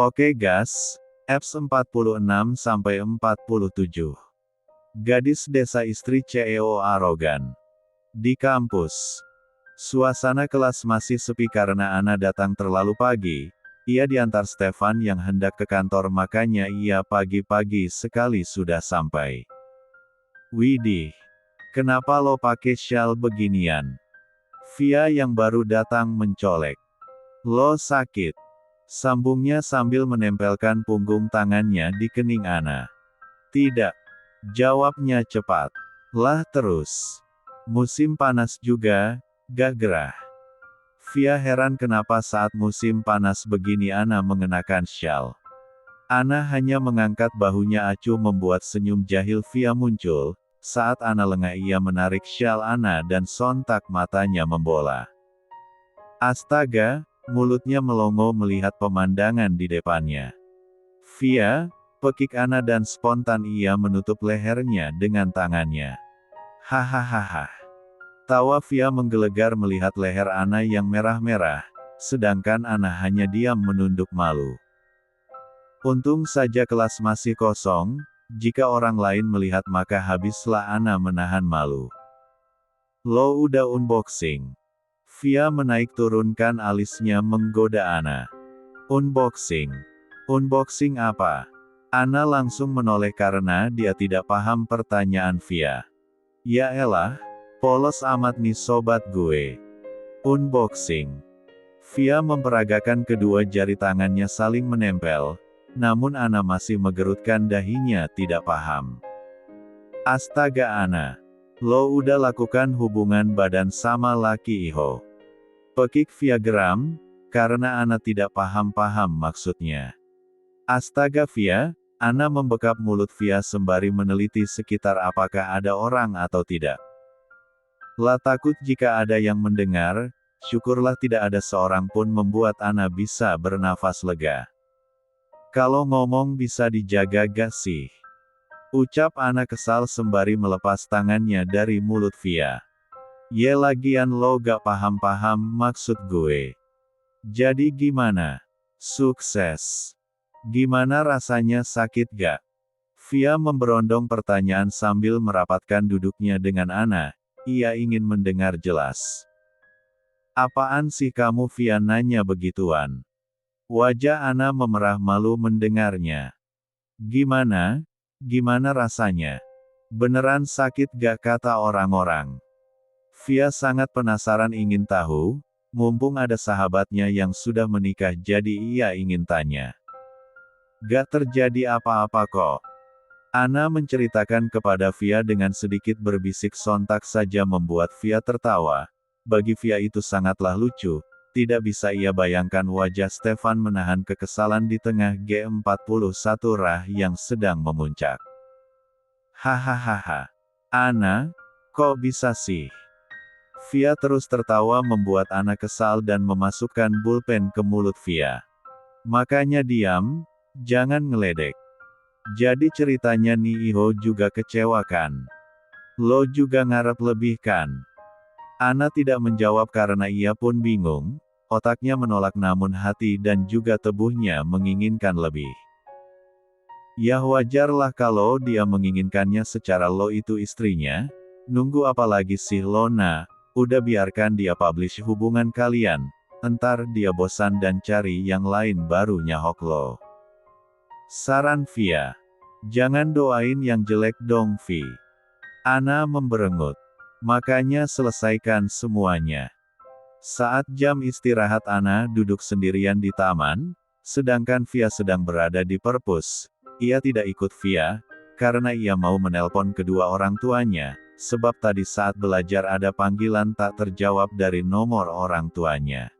Oke gas, Fs 46-47. Gadis desa istri CEO arogan. Di kampus. Suasana kelas masih sepi karena Ana datang terlalu pagi. Ia diantar Stefan yang hendak ke kantor, makanya ia pagi-pagi sekali sudah sampai. Widih. Kenapa lo pakai shawl beginian? Via yang baru datang mencolek. Lo sakit? Sambungnya sambil menempelkan punggung tangannya di kening Ana. Tidak. Jawabnya cepat. Lah terus. Musim panas juga, gak gerah. Via heran kenapa saat musim panas begini Ana mengenakan shawl. Ana hanya mengangkat bahunya. Acuh membuat senyum jahil Via muncul. Saat Ana lengah ia menarik shawl Ana dan sontak matanya membola. Astaga, mulutnya melongo melihat pemandangan di depannya. Via, pekik Ana dan spontan ia menutup lehernya dengan tangannya. Hahaha. Tawa Via menggelegar melihat leher Ana yang merah-merah, sedangkan Ana hanya diam menunduk malu. Untung saja kelas masih kosong, jika orang lain melihat maka habislah Ana menahan malu. Lo udah unboxing? Via menaik turunkan alisnya menggoda Ana. Unboxing? Unboxing apa? Ana langsung menoleh karena dia tidak paham pertanyaan Via. Ya elah, polos amat nih sobat gue. Unboxing. Via memperagakan kedua jari tangannya saling menempel, namun Ana masih menggerutkan dahinya tidak paham. Astaga Ana. Lo udah lakukan hubungan badan sama laki Iho? Pekik Via geram, karena Ana tidak paham-paham maksudnya. Astaga Via, Ana membekap mulut Via sembari meneliti sekitar apakah ada orang atau tidak. Lah takut jika ada yang mendengar, syukurlah tidak ada seorang pun membuat Ana bisa bernafas lega. Kalau ngomong bisa dijaga gak sih? Ucap Ana kesal sembari melepas tangannya dari mulut Via. Ye lagian lo gak paham-paham maksud gue. Jadi gimana? Sukses. Gimana rasanya, sakit gak? Via memberondong pertanyaan sambil merapatkan duduknya dengan Ana. Ia ingin mendengar jelas. Apaan sih kamu Via nanya begituan? Wajah Ana memerah malu mendengarnya. Gimana? Gimana rasanya? Beneran sakit gak kata orang-orang? Via sangat penasaran ingin tahu, mumpung ada sahabatnya yang sudah menikah jadi ia ingin tanya. Gak terjadi apa-apa kok. Ana menceritakan kepada Via dengan sedikit berbisik, sontak saja membuat Via tertawa. Bagi Via itu sangatlah lucu, tidak bisa ia bayangkan wajah Stefan menahan kekesalan di tengah G41 Rah yang sedang memuncak. Hahaha. Ana, kok bisa sih? Via terus tertawa membuat Ana kesal dan memasukkan pulpen ke mulut Via. Makanya diam, jangan ngeledek. Jadi ceritanya nih Iho juga kecewa kan? Lo juga ngarep lebih kan? Ana tidak menjawab karena ia pun bingung, otaknya menolak namun hati dan juga tubuhnya menginginkan lebih. Ya wajarlah kalau dia menginginkannya secara lo itu istrinya, nunggu apa lagi sih Lona, udah biarkan dia publish hubungan kalian, entar dia bosan dan cari yang lain baru nyahok lo. Saran Via. Jangan doain yang jelek dong Vi. Ana memberengut. Makanya selesaikan semuanya. Saat jam istirahat Ana duduk sendirian di taman, sedangkan Via sedang berada di perpus. Ia tidak ikut Via, karena ia mau menelpon kedua orang tuanya, sebab tadi saat belajar ada panggilan tak terjawab dari nomor orang tuanya.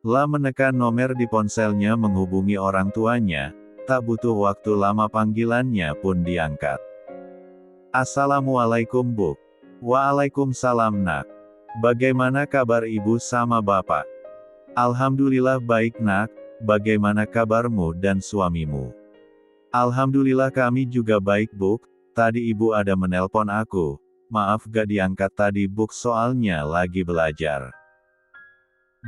Lah menekan nomor di ponselnya menghubungi orang tuanya. Tak butuh waktu lama panggilannya pun diangkat. Assalamualaikum Buk. Waalaikumsalam Nak. Bagaimana kabar ibu sama bapak? Alhamdulillah baik Nak, bagaimana kabarmu dan suamimu? Alhamdulillah kami juga baik Buk, tadi ibu ada menelpon aku, maaf gak diangkat tadi Buk soalnya lagi belajar.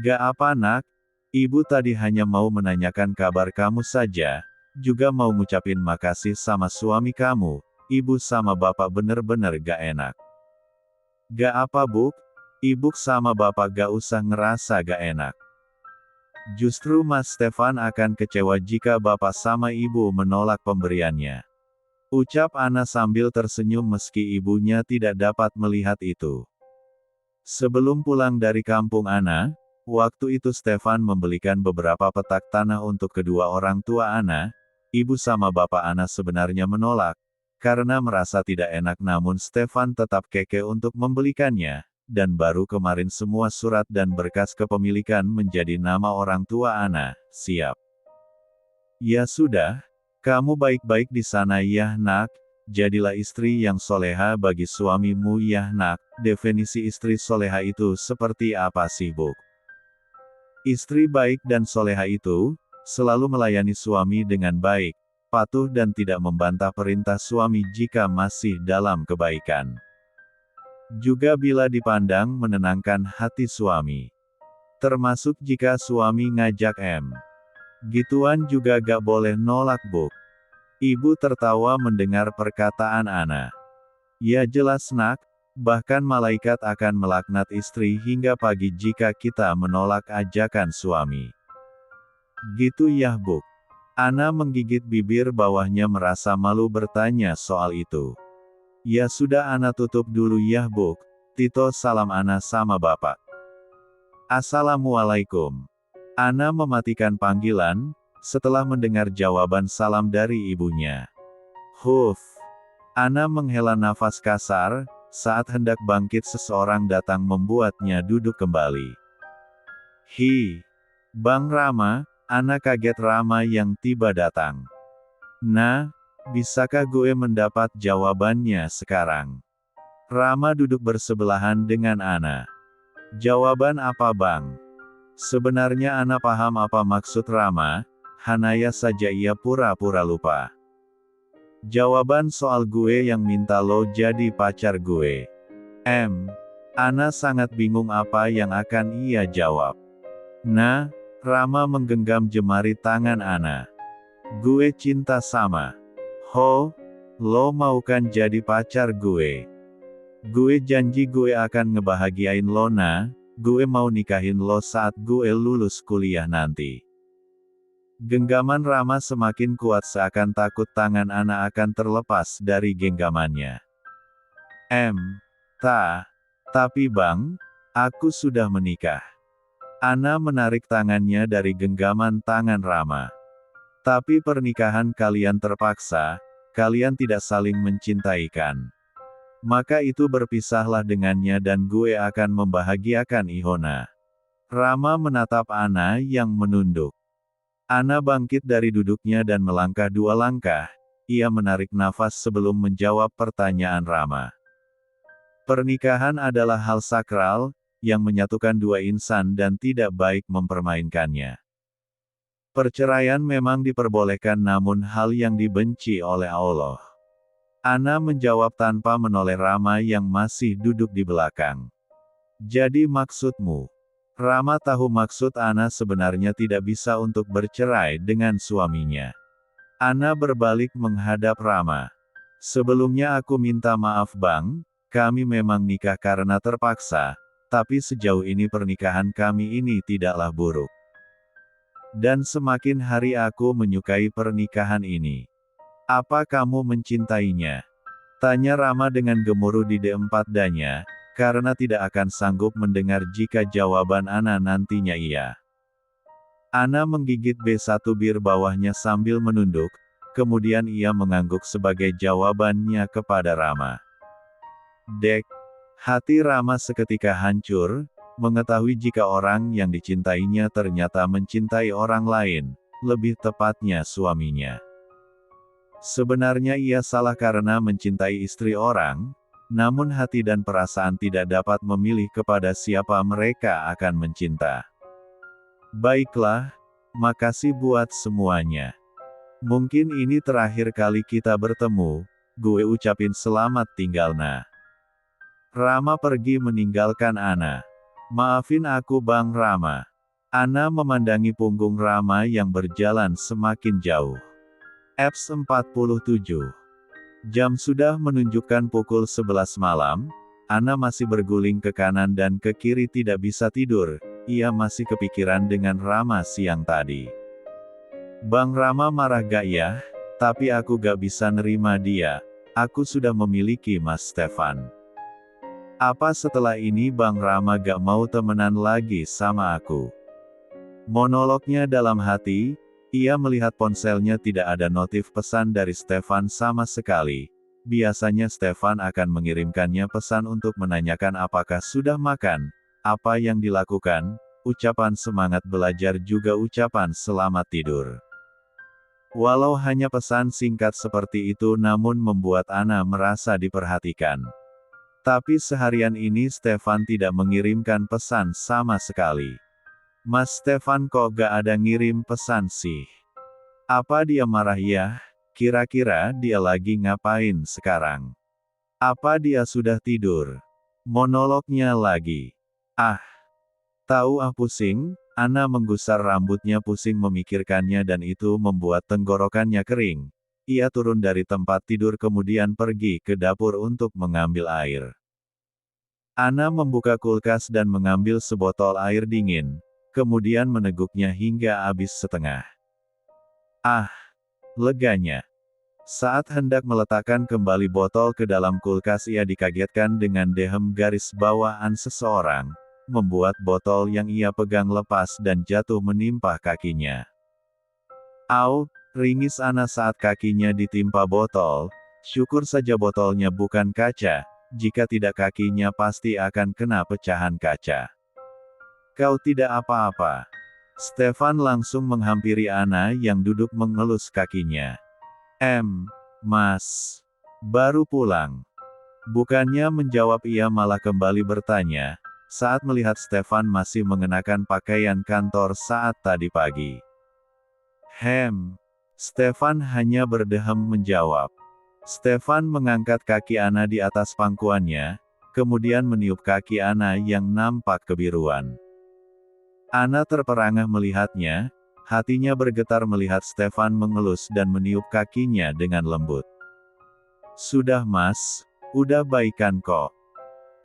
Gak apa Nak, Ibu tadi hanya mau menanyakan kabar kamu saja, juga mau ngucapin makasih sama suami kamu. Ibu sama bapak bener-bener gak enak. Gak apa Buk, ibu sama bapak gak usah ngerasa gak enak. Justru Mas Stefan akan kecewa jika bapak sama ibu menolak pemberiannya. Ucap Ana sambil tersenyum meski ibunya tidak dapat melihat itu. Sebelum pulang dari kampung Ana, waktu itu Stefan membelikan beberapa petak tanah untuk kedua orang tua Ana. Ibu sama bapak Ana sebenarnya menolak, karena merasa tidak enak namun Stefan tetap keke untuk membelikannya, dan baru kemarin semua surat dan berkas kepemilikan menjadi nama orang tua Ana, siap. Ya sudah, kamu baik-baik di sana ya nak, jadilah istri yang soleha bagi suamimu ya nak. Definisi istri soleha itu seperti apa sih Buk? Istri baik dan soleha itu, selalu melayani suami dengan baik, patuh dan tidak membantah perintah suami jika masih dalam kebaikan. Juga bila dipandang menenangkan hati suami. Termasuk jika suami ngajak gituan juga gak boleh nolak Buk. Ibu tertawa mendengar perkataan Ana. Ya jelas nak, bahkan malaikat akan melaknat istri hingga pagi jika kita menolak ajakan suami. Gitu ya Buk. Ana menggigit bibir bawahnya merasa malu bertanya soal itu. Ya sudah Ana tutup dulu ya Buk. Tito salam Ana sama bapak. Assalamualaikum. Ana mematikan panggilan, setelah mendengar jawaban salam dari ibunya. Huf. Ana menghela nafas kasar, saat hendak bangkit seseorang datang membuatnya duduk kembali. Hi. Bang Rama, Ana kaget Rama yang tiba datang. Nah, bisakah gue mendapat jawabannya sekarang? Rama duduk bersebelahan dengan Ana. Jawaban apa bang? Sebenarnya Ana paham apa maksud Rama, hanya saja ia pura-pura lupa. Jawaban soal gue yang minta lo jadi pacar gue. Ana sangat bingung apa yang akan ia jawab. Nah, Rama menggenggam jemari tangan Ana. Gue cinta sama. Ho, lo mau kan jadi pacar gue? Gue janji gue akan ngebahagiain lo nah, gue mau nikahin lo saat gue lulus kuliah nanti. Genggaman Rama semakin kuat seakan takut tangan Ana akan terlepas dari genggamannya. Tapi bang, aku sudah menikah. Ana menarik tangannya dari genggaman tangan Rama. Tapi pernikahan kalian terpaksa, kalian tidak saling mencintai kan. Maka itu berpisahlah dengannya dan gue akan membahagiakan Ihona. Rama menatap Ana yang menunduk. Ana bangkit dari duduknya dan melangkah 2 langkah, ia menarik nafas sebelum menjawab pertanyaan Rama. Pernikahan adalah hal sakral, yang menyatukan 2 insan dan tidak baik mempermainkannya. Perceraian memang diperbolehkan namun hal yang dibenci oleh Allah. Ana menjawab tanpa menoleh Rama yang masih duduk di belakang. Jadi maksudmu? Rama tahu maksud Ana sebenarnya tidak bisa untuk bercerai dengan suaminya. Ana berbalik menghadap Rama. Sebelumnya aku minta maaf bang, kami memang nikah karena terpaksa, tapi sejauh ini pernikahan kami ini tidaklah buruk. Dan semakin hari aku menyukai pernikahan ini. Apa kamu mencintainya? Tanya Rama dengan gemuruh di D4 danya, karena tidak akan sanggup mendengar jika jawaban Ana nantinya iya. Ana menggigit B1 bir bawahnya sambil menunduk, kemudian ia mengangguk sebagai jawabannya kepada Rama. Dek, hati Rama seketika hancur, mengetahui jika orang yang dicintainya ternyata mencintai orang lain, lebih tepatnya suaminya. Sebenarnya ia salah karena mencintai istri orang, namun hati dan perasaan tidak dapat memilih kepada siapa mereka akan mencinta. Baiklah, makasih buat semuanya. Mungkin ini terakhir kali kita bertemu, gue ucapin selamat tinggal nah. Rama pergi meninggalkan Ana. Maafin aku Bang Rama. Ana memandangi punggung Rama yang berjalan semakin jauh. Apps 47. Jam sudah menunjukkan pukul 11 malam. Ana masih berguling ke kanan dan ke kiri tidak bisa tidur. Ia masih kepikiran dengan Rama siang tadi. Bang Rama marah gak ya? Tapi aku gak bisa nerima dia. Aku sudah memiliki Mas Stefan. Apa setelah ini Bang Rama gak mau temenan lagi sama aku? Monolognya dalam hati, ia melihat ponselnya tidak ada notif pesan dari Stefan sama sekali. Biasanya Stefan akan mengirimkannya pesan untuk menanyakan apakah sudah makan, apa yang dilakukan, ucapan semangat belajar juga ucapan selamat tidur. Walau hanya pesan singkat seperti itu namun membuat Ana merasa diperhatikan. Tapi seharian ini Stefan tidak mengirimkan pesan sama sekali. Mas Stefan kok gak ada ngirim pesan sih? Apa dia marah ya? Kira-kira dia lagi ngapain sekarang? Apa dia sudah tidur? Monolognya lagi. Ah, tahu pusing, Ana menggusar rambutnya pusing memikirkannya dan itu membuat tenggorokannya kering. Ia turun dari tempat tidur kemudian pergi ke dapur untuk mengambil air. Ana membuka kulkas dan mengambil sebotol air dingin. Kemudian meneguknya hingga habis setengah. Ah, leganya. Saat hendak meletakkan kembali botol ke dalam kulkas ia dikagetkan dengan dehem garis bawaan seseorang, membuat botol yang ia pegang lepas dan jatuh menimpa kakinya. Au, ringis Ana saat kakinya ditimpa botol, syukur saja botolnya bukan kaca, jika tidak kakinya pasti akan kena pecahan kaca. Kau tidak apa-apa. Stefan langsung menghampiri Ana yang duduk mengelus kakinya. Mas. Baru pulang. Bukannya menjawab ia malah kembali bertanya, saat melihat Stefan masih mengenakan pakaian kantor saat tadi pagi. Stefan hanya berdehem menjawab. Stefan mengangkat kaki Ana di atas pangkuannya, kemudian meniup kaki Ana yang nampak kebiruan. Ana terperangah melihatnya, hatinya bergetar melihat Stefan mengelus dan meniup kakinya dengan lembut. Sudah Mas, udah baikan kok.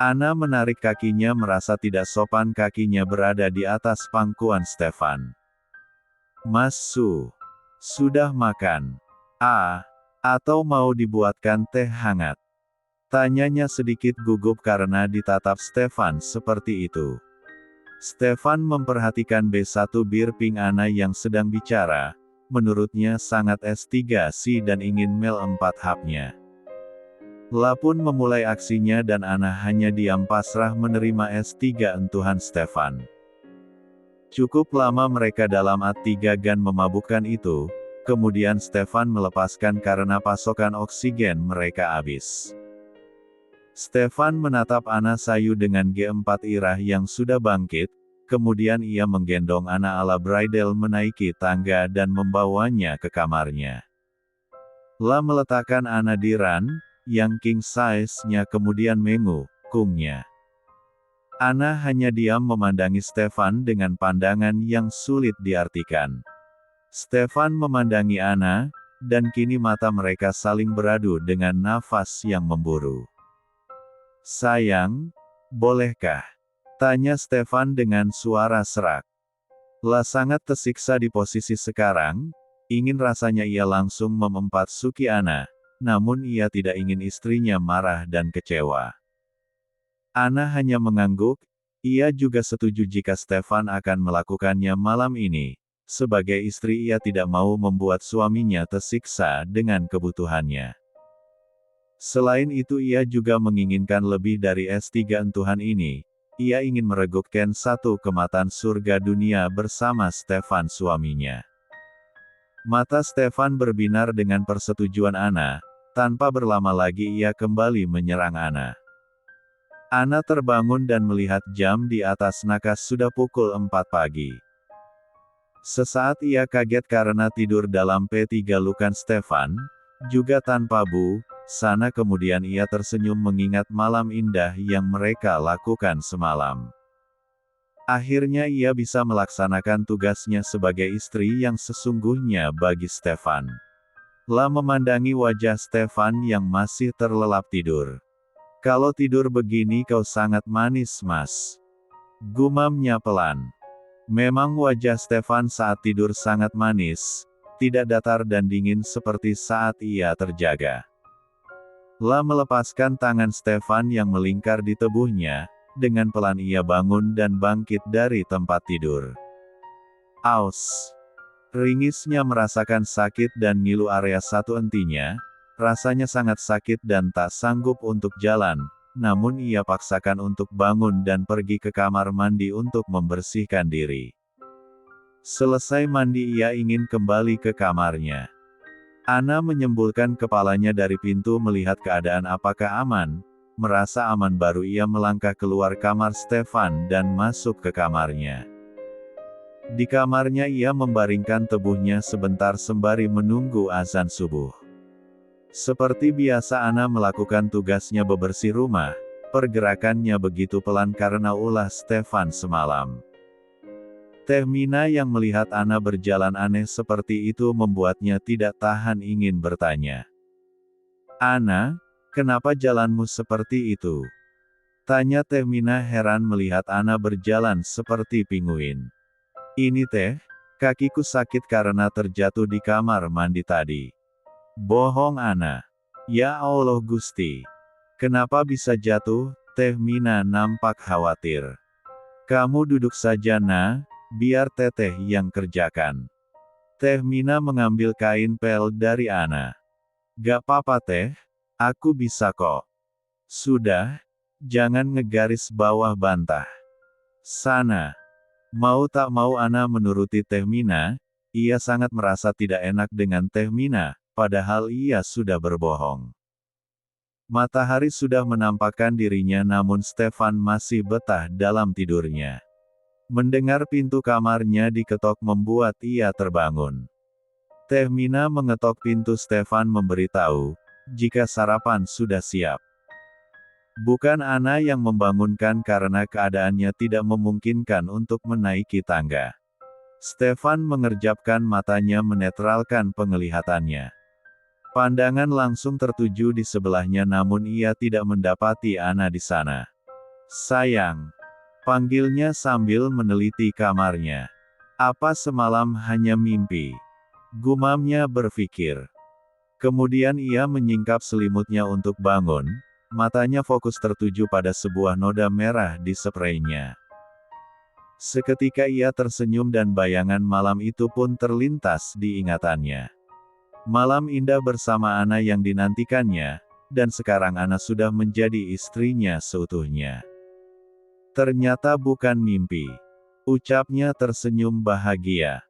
Ana menarik kakinya merasa tidak sopan kakinya berada di atas pangkuan Stefan. Mas sudah makan? Atau mau dibuatkan teh hangat? Tanyanya sedikit gugup karena ditatap Stefan seperti itu. Stefan memperhatikan B1 bir pink Ana yang sedang bicara, menurutnya sangat S3 dan ingin mel 4 hapnya. La pun memulai aksinya dan Ana hanya diam pasrah menerima S3 entuhan Stefan. Cukup lama mereka dalam A3 memabukkan itu, kemudian Stefan melepaskan karena pasokan oksigen mereka habis. Stefan menatap Ana sayu dengan G4 irah yang sudah bangkit, kemudian ia menggendong Ana ala bridal menaiki tangga dan membawanya ke kamarnya. La meletakkan Ana di ran, yang king size-nya kemudian mengukungnya. Ana hanya diam memandangi Stefan dengan pandangan yang sulit diartikan. Stefan memandangi Ana, dan kini mata mereka saling beradu dengan nafas yang memburu. Sayang, bolehkah? Tanya Stefan dengan suara serak. La sangat tersiksa di posisi sekarang, ingin rasanya ia langsung memempat suki Ana, namun ia tidak ingin istrinya marah dan kecewa. Ana hanya mengangguk, ia juga setuju jika Stefan akan melakukannya malam ini. Sebagai istri ia tidak mau membuat suaminya tersiksa dengan kebutuhannya. Selain itu ia juga menginginkan lebih dari S3 entuhan ini, ia ingin meregukkan satu kematan surga dunia bersama Stefan suaminya. Mata Stefan berbinar dengan persetujuan Ana, tanpa berlama lagi ia kembali menyerang Ana. Ana terbangun dan melihat jam di atas nakas sudah pukul 4 pagi. Sesaat ia kaget karena tidur dalam P3 lukan Stefan, juga tanpa sana kemudian ia tersenyum mengingat malam indah yang mereka lakukan semalam. Akhirnya ia bisa melaksanakan tugasnya sebagai istri yang sesungguhnya bagi Stefan. La memandangi wajah Stefan yang masih terlelap tidur. "Kalau tidur begini kau sangat manis, Mas," gumamnya pelan. Memang wajah Stefan saat tidur sangat manis, tidak datar dan dingin seperti saat ia terjaga. La melepaskan tangan Stefan yang melingkar di tubuhnya, dengan pelan ia bangun dan bangkit dari tempat tidur. Aus! Ringisnya merasakan sakit dan ngilu area satu entinya, rasanya sangat sakit dan tak sanggup untuk jalan, namun ia paksakan untuk bangun dan pergi ke kamar mandi untuk membersihkan diri. Selesai mandi ia ingin kembali ke kamarnya. Ana menyembulkan kepalanya dari pintu melihat keadaan apakah aman, merasa aman baru ia melangkah keluar kamar Stefan dan masuk ke kamarnya. Di kamarnya ia membaringkan tubuhnya sebentar sembari menunggu azan subuh. Seperti biasa Ana melakukan tugasnya bebersih rumah, pergerakannya begitu pelan karena ulah Stefan semalam. Teh Mina yang melihat Ana berjalan aneh seperti itu membuatnya tidak tahan ingin bertanya. "Ana, kenapa jalanmu seperti itu?" tanya Teh Mina heran melihat Ana berjalan seperti pinguin. "Ini teh, kakiku sakit karena terjatuh di kamar mandi tadi." Bohong Ana. "Ya Allah Gusti. Kenapa bisa jatuh?" Teh Mina nampak khawatir. "Kamu duduk saja Nah, biar teteh yang kerjakan." Teh Mina mengambil kain pel dari Ana. "Gak apa-apa teh, aku bisa kok." "Sudah, jangan ngegaris bawah bantah. Sana." Mau tak mau Ana menuruti Teh Mina, ia sangat merasa tidak enak dengan Teh Mina, padahal ia sudah berbohong. Matahari sudah menampakkan dirinya namun Stefan masih betah dalam tidurnya. Mendengar pintu kamarnya diketok membuat ia terbangun. Teh Mina mengetok pintu Stefan memberitahu, jika sarapan sudah siap. Bukan Ana yang membangunkan karena keadaannya tidak memungkinkan untuk menaiki tangga. Stefan mengerjapkan matanya menetralkan penglihatannya. Pandangan langsung tertuju di sebelahnya namun ia tidak mendapati Ana di sana. "Sayang," panggilnya sambil meneliti kamarnya. "Apa semalam hanya mimpi?" gumamnya berpikir. Kemudian ia menyingkap selimutnya untuk bangun, matanya fokus tertuju pada sebuah noda merah di spraynya. Seketika ia tersenyum dan bayangan malam itu pun terlintas di ingatannya. Malam indah bersama Ana yang dinantikannya, dan sekarang Ana sudah menjadi istrinya seutuhnya. Ternyata bukan mimpi. Ucapnya tersenyum bahagia.